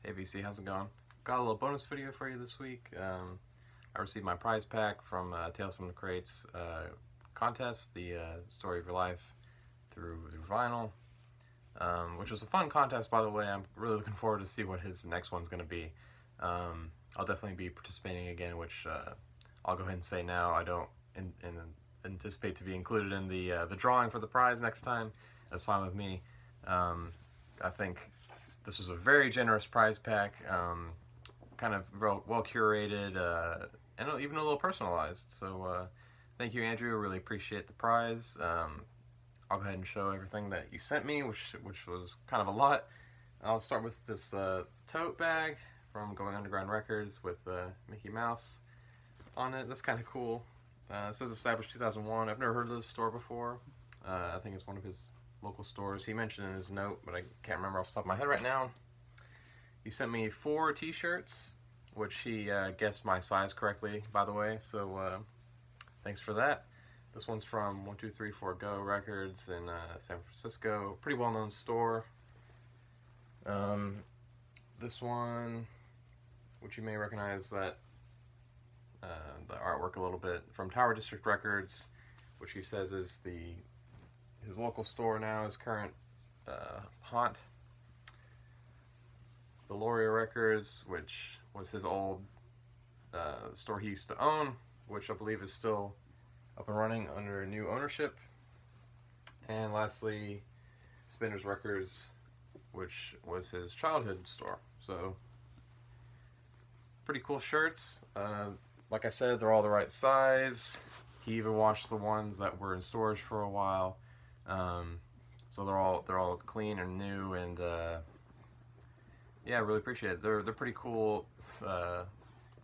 Hey VC, how's it going? Got a little bonus video for you this week. I received my prize pack from Tales from the Crates contest, the Story of Your Life through vinyl, which was a fun contest, by the way. I'm really looking forward to see what his next one's going to be. I'll definitely be participating again, which I'll go ahead and say now. I don't anticipate to be included in the drawing for the prize next time. That's fine with me. I think this was a very generous prize pack, kind of well curated, and even a little personalized. So thank you, Andrew. I really appreciate the prize. I'll go ahead and show everything that you sent me, which was kind of a lot. I'll start with this tote bag from Going Underground Records with Mickey Mouse on it. That's kind of cool. It says established 2001. I've never heard of this store before. I think it's one of his local stores. He mentioned in his note, but I can't remember off the top of my head right now. He sent me 4 t-shirts, which he guessed my size correctly, by the way, so thanks for that. This one's from 1234 Go Records in San Francisco. Pretty well-known store. This one, which you may recognize the artwork a little bit, from Tower District Records, which he says is his local store now, his current haunt. Valoria Records, which was his old store he used to own, which I believe is still up and running under new ownership. And lastly, Spinners Records, which was his childhood store. So, pretty cool shirts. Like I said, they're all the right size. He even washed the ones that were in storage for a while. So they're all clean and new, and yeah, I really appreciate it. They're pretty cool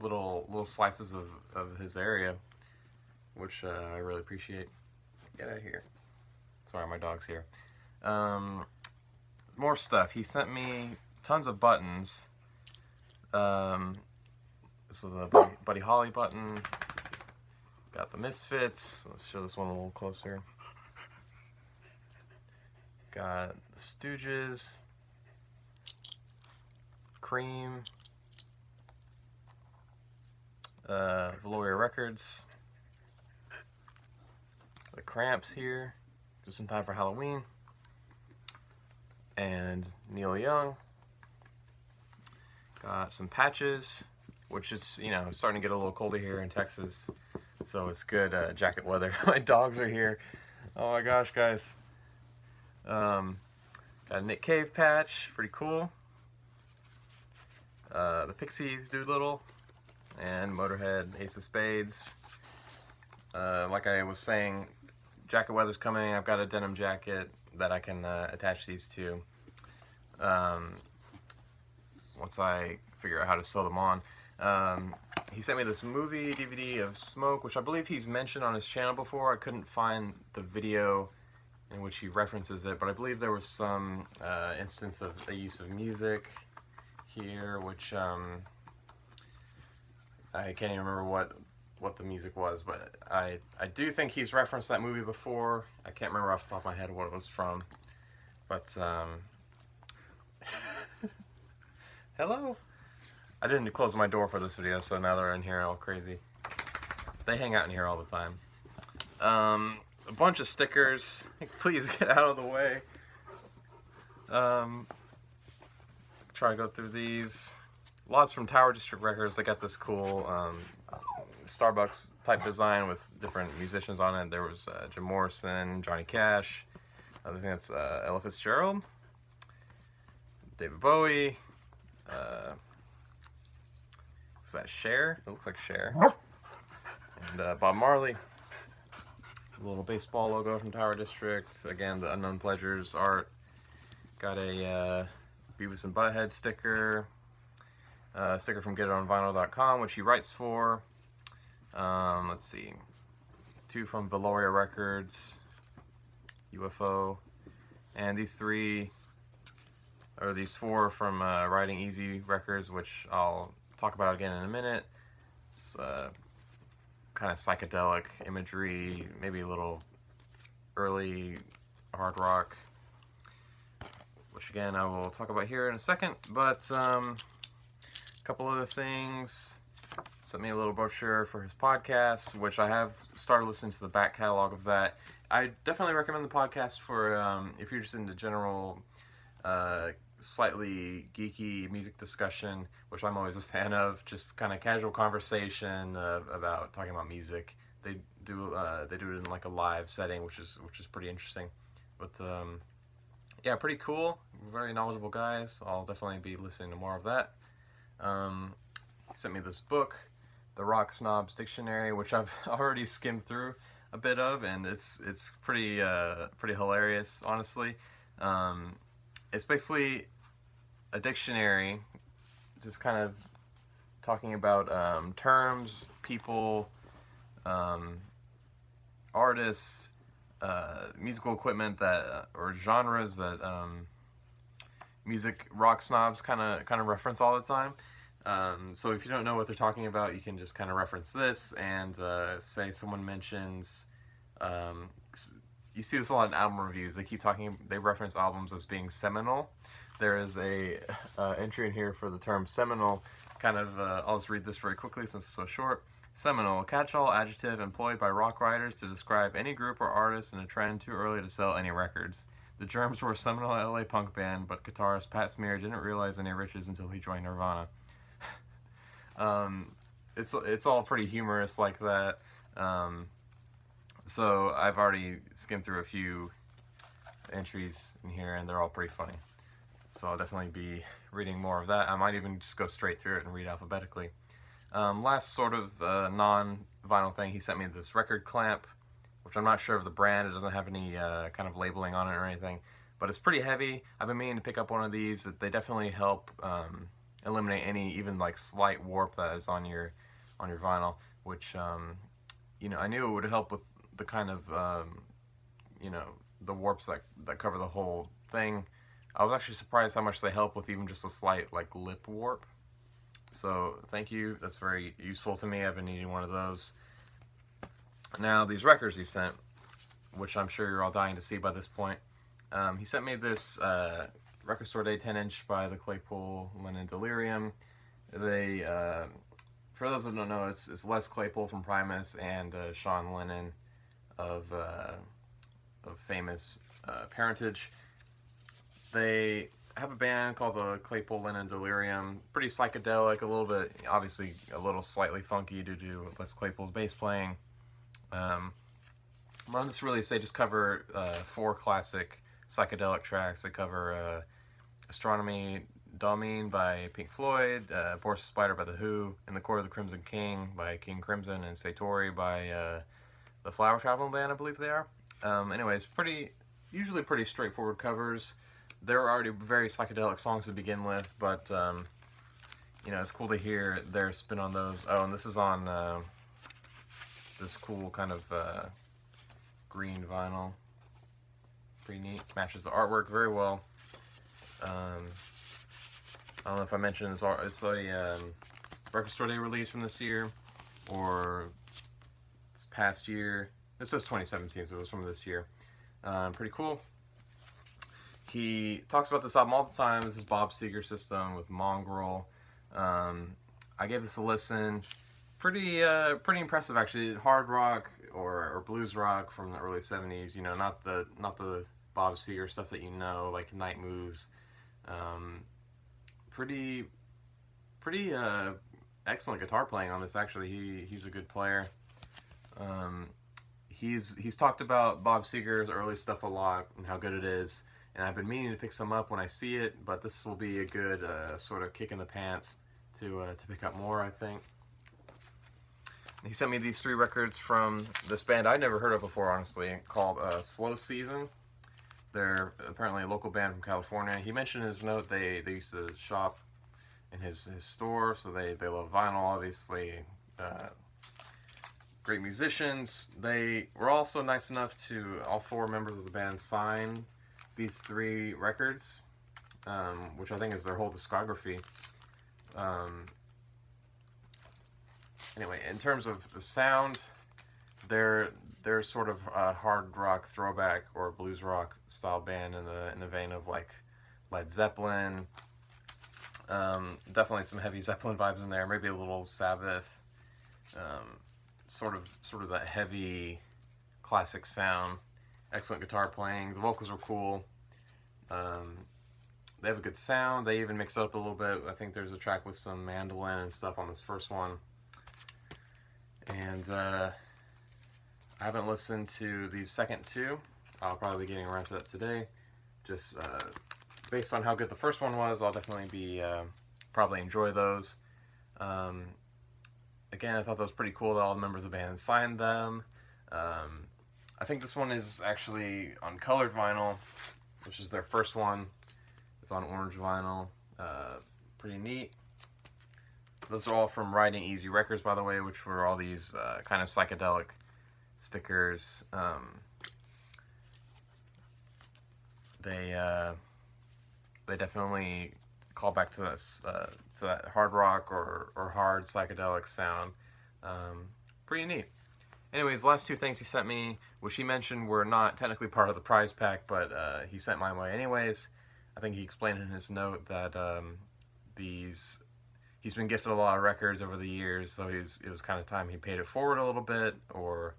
little slices of his area, which I really appreciate. Get out of here. Sorry, my dog's here. More stuff. He sent me tons of buttons. This was a Buddy Holly button. Got the Misfits. Let's show this one a little closer. Got the Stooges, Cream, Valoria Records, the Cramps here, just in time for Halloween, and Neil Young. Got some patches, which is, starting to get a little colder here in Texas, so it's good jacket weather. My dogs are here. Oh my gosh, guys. Got a Nick Cave patch, pretty cool. The Pixies Doolittle, and Motorhead Ace of Spades. Like I was saying, jacket weather's coming. I've got a denim jacket that I can attach these to once I figure out how to sew them on. He sent me this movie DVD of Smoke, which I believe he's mentioned on his channel before. I couldn't find the video in which he references it, but I believe there was some instance of the use of music here, which I can't even remember what the music was, but I do think he's referenced that movie before. I can't remember off the top of my head what it was from, but hello. I didn't close my door for this video, so now they're in here all crazy. They hang out in here all the time. A bunch of stickers. Please get out of the way. Try to go through these. Lots from Tower District Records. They got this cool Starbucks type design with different musicians on it. There was Jim Morrison, Johnny Cash. I think that's Ella Fitzgerald, David Bowie. Was that Cher? It looks like Cher. And Bob Marley. A little baseball logo from Tower District. Again, the Unknown Pleasures art. Got a Beavis and Butthead sticker. Sticker from GetItOnVinyl.com, which he writes for. Let's see. 2 from Valoria Records. UFO. And these 4 from Riding Easy Records, which I'll talk about again in a minute. It's kind of psychedelic imagery, maybe a little early hard rock, which again I will talk about here in a second. But couple other things. Sent me a little brochure for his podcast, which I have started listening to the back catalog of that. I definitely recommend the podcast for if you're just into general, slightly geeky music discussion, which I'm always a fan of. Just kind of casual conversation about talking about music. They do it in like a live setting, which is pretty interesting. But yeah, pretty cool. Very knowledgeable guys. I'll definitely be listening to more of that. He sent me this book, The Rock Snobs Dictionary, which I've already skimmed through a bit of, and it's pretty hilarious, honestly. It's basically a dictionary, just kind of talking about terms, people, artists, musical equipment that or genres that music rock snobs kind of reference all the time. So if you don't know what they're talking about, you can just kind of reference this and say someone mentions. You see this a lot in album reviews. They reference albums as being seminal. There is a entry in here for the term seminal. I'll just read this very quickly since it's so short. Seminal, a catch-all adjective employed by rock writers to describe any group or artist in a trend too early to sell any records. The Germs were a seminal LA punk band, but guitarist Pat Smear didn't realize any riches until he joined Nirvana. It's all pretty humorous like that. So I've already skimmed through a few entries in here, and they're all pretty funny. So I'll definitely be reading more of that. I might even just go straight through it and read alphabetically. Last sort of non-vinyl thing, he sent me this record clamp, which I'm not sure of the brand. It doesn't have any kind of labeling on it or anything, but it's pretty heavy. I've been meaning to pick up one of these. They definitely help eliminate any even like slight warp that is on your vinyl, which I knew it would help with the kind of the warps that cover the whole thing. I was actually surprised how much they help with even just a slight like lip warp. So thank you, that's very useful to me. I've been needing one of those. Now these records he sent, which I'm sure you're all dying to see by this point. He sent me this Record Store Day 10-inch by the Claypool, Lennon Delirium. They, for those that don't know, it's Les Claypool from Primus and Sean Lennon of famous parentage. They have a band called the Claypool, Lennon Delirium. Pretty psychedelic, a little bit, obviously a little slightly funky due to Les Claypool's bass playing. On this release, they just cover 4 classic psychedelic tracks. They cover Astronomy Domine by Pink Floyd, Boris the Spider by The Who, In the Court of the Crimson King by King Crimson, and Satori by the Flower Traveling Band, I believe they are. Anyways, usually pretty straightforward covers. There were already very psychedelic songs to begin with, but it's cool to hear their spin on those. Oh, and this is on this cool kind of green vinyl. Pretty neat. Matches the artwork very well. I don't know if I mentioned this. It's a Record Store Day release from this year, or this past year. This says 2017, so it was from this year. Pretty cool. He talks about this album all the time. This is Bob Seger System with Mongrel. I gave this a listen. Pretty impressive actually. Hard rock or blues rock from the early 70s. Not the Bob Seger stuff that like Night Moves. Pretty excellent guitar playing on this. Actually, he's a good player. He's talked about Bob Seger's early stuff a lot and how good it is. And I've been meaning to pick some up when I see it, but this will be a good sort of kick in the pants to pick up more, I think. He sent me these 3 records from this band I'd never heard of before, honestly, called Slow Season. They're apparently a local band from California. He mentioned in his note they used to shop in his store, so they love vinyl, obviously. Great musicians. They were also nice enough to, all 4 members of the band, sign these 3 records, which I think is their whole discography. Anyway, in terms of sound, they're sort of a hard rock throwback or blues rock style band in the vein of like Led Zeppelin, Definitely some heavy Zeppelin vibes in there, maybe a little Sabbath, sort of that heavy classic sound. Excellent guitar playing. The vocals are cool. They have a good sound. They even mix it up a little bit. I think there's a track with some mandolin and stuff on this first one. And I haven't listened to these second two. I'll probably be getting around to that today. Just based on how good the first one was, I'll definitely be probably enjoy those. Again, I thought that was pretty cool that all the members of the band signed them. I think this one is actually on colored vinyl, which is their first one. It's on orange vinyl. Pretty neat. Those are all from Riding Easy Records, by the way, which were all these kind of psychedelic stickers. They definitely call back to this to that hard rock or hard psychedelic sound. Pretty neat. Anyways, the last two things he sent me, which he mentioned were not technically part of the prize pack, but he sent my way anyways. I think he explained in his note that he's been gifted a lot of records over the years, so it was kind of time he paid it forward a little bit, or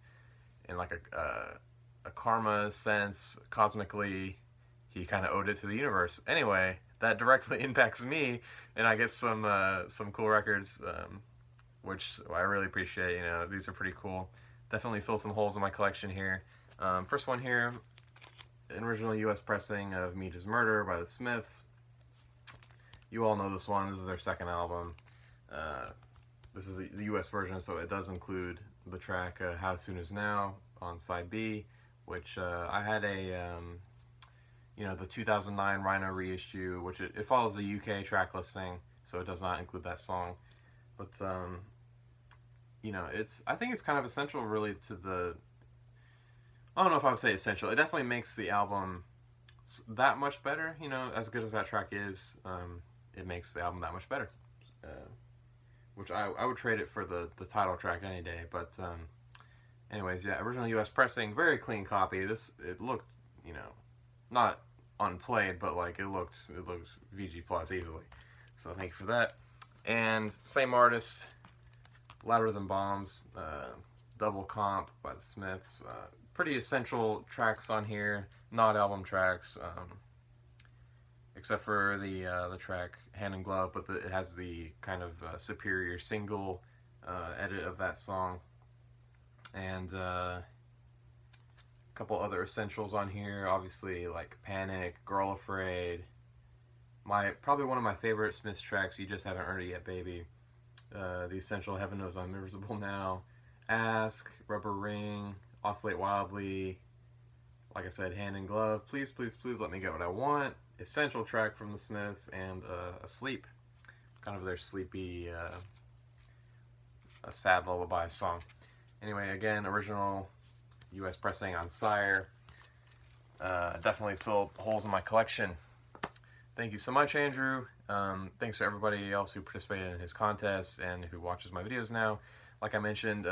in like a karma sense, cosmically, he kind of owed it to the universe. Anyway, that directly impacts me, and I get some cool records, which I really appreciate. You know, these are pretty cool. Definitely fill some holes in my collection here. First one here, an original U.S. pressing of Meat is Murder by the Smiths. You all know this one. This is their second album. This is the U.S. version, so it does include the track How Soon Is Now on side B, which I had the 2009 Rhino reissue, which it follows the UK track listing, so it does not include that song. But I think it's kind of essential, really, to the. I don't know if I would say essential. It definitely makes the album that much better. You know, as good as that track is, it makes the album that much better. Which I would trade it for the title track any day. But anyways, yeah, original U.S. pressing, very clean copy. It looked, not unplayed, but like it looks VG plus easily. So thank you for that. And same artist, Louder Than Bombs, double comp by the Smiths. Pretty essential tracks on here, not album tracks, except for the track Hand in Glove, but it has the kind of superior single edit of that song. And a couple other essentials on here, obviously, like Panic, Girl Afraid. Probably one of my favorite Smiths tracks, You Just Haven't Earned It Yet, Baby. The essential Heaven Knows I'm Miserable Now. Ask, Rubber Ring, Oscillate Wildly. Like I said, Hand in Glove. Please, please, please let me get what I want. Essential track from the Smiths, and Asleep. Kind of their sleepy, a sad lullaby song. Anyway, again, original U.S. pressing on Sire. Definitely filled holes in my collection. Thank you so much, Andrew. Thanks to everybody else who participated in his contest and who watches my videos now. Like I mentioned,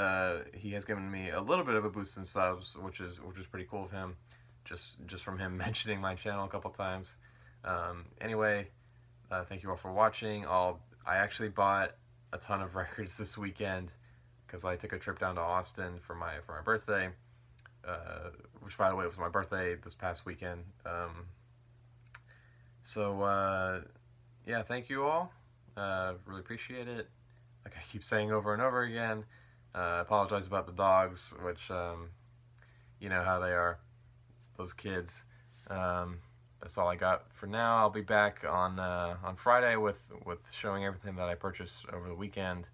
he has given me a little bit of a boost in subs, which is pretty cool of him, just from him mentioning my channel a couple times. Anyway, thank you all for watching. I actually bought a ton of records this weekend because I took a trip down to Austin for my birthday, which, by the way, was my birthday this past weekend. Yeah, thank you all. Really appreciate it. Like I keep saying over and over again, I apologize about the dogs, which, you know how they are, those kids. That's all I got for now. I'll be back on Friday with showing everything that I purchased over the weekend.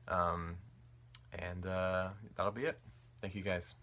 And that'll be it. Thank you guys.